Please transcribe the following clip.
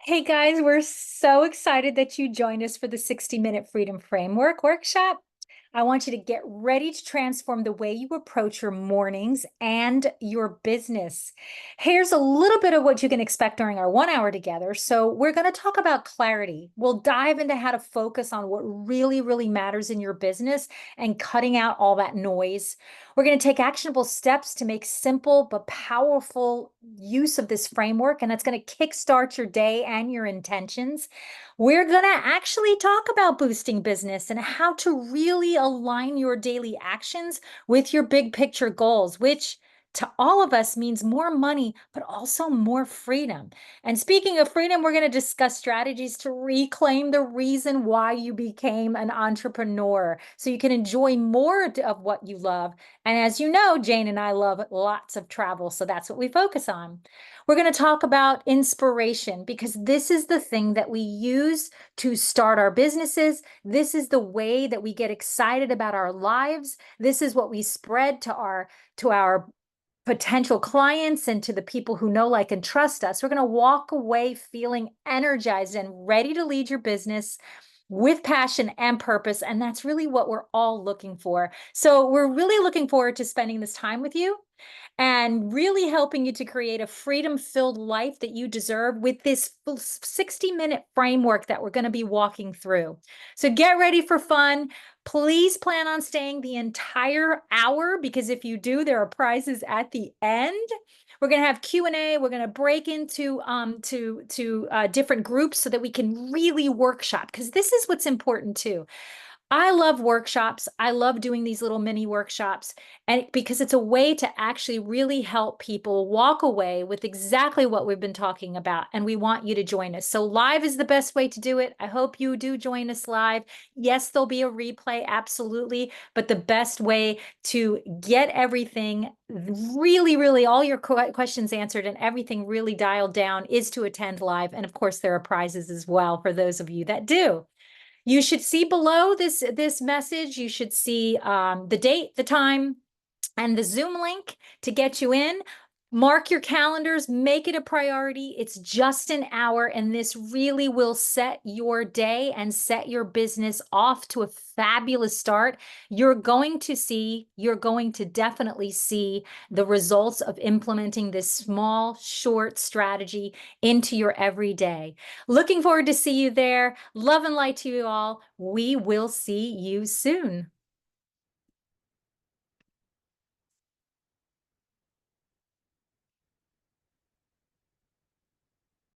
Hey guys, we're so excited that you joined us for the 60-minute Freedom Framework workshop. I want you to get ready to transform the way you approach your mornings and your business. Here's a little bit of what you can expect during our 1 hour together. So, we're going to talk about clarity. We'll dive into how to focus on what really, really matters in your business and cutting out all that noise. We're going to take actionable steps to make simple but powerful use of this framework, and that's going to kickstart your day and your intentions. We're going to actually talk about boosting business and how to really align your daily actions with your big picture goals, which to all of us means more money, but also more freedom. And speaking of freedom, we're going to discuss strategies to reclaim the reason why you became an entrepreneur so you can enjoy more of what you love. And as you know, Jane and I love lots of travel, so that's what we focus on. We're going to talk about inspiration because this is the thing that we use to start our businesses. This is the way that we get excited about our lives. This is what we spread to our potential clients and to the people who know, like, and trust us. We're going to walk away feeling energized and ready to lead your business with passion and purpose. And that's really what we're all looking for. So we're really looking forward to spending this time with you and really helping you to create a freedom-filled life that you deserve with this 60-minute framework that we're going to be walking through. So get ready for fun. Please plan on staying the entire hour because if you do, there are prizes at the end. We're going to have Q&A. We're going to break into different groups so that we can really workshop, because this is what's important too. I love workshops. I love doing these little mini workshops, and because it's a way to actually really help people walk away with exactly what we've been talking about. And we want you to join us. So live is the best way to do it. I hope you do join us live. Yes, there'll be a replay, absolutely. But the best way to get everything really, really all your questions answered and everything really dialed down is to attend live. And of course, there are prizes as well for those of you that do. You should see below this message, you should see the date, the time, and the Zoom link to get you in. Mark your calendars, make it a priority. It's just an hour, and this really will set your day and set your business off to a fabulous start. You're going to definitely see the results of implementing this small, short strategy into your everyday. Looking forward to see you there. Love and light to you all. We will see you soon.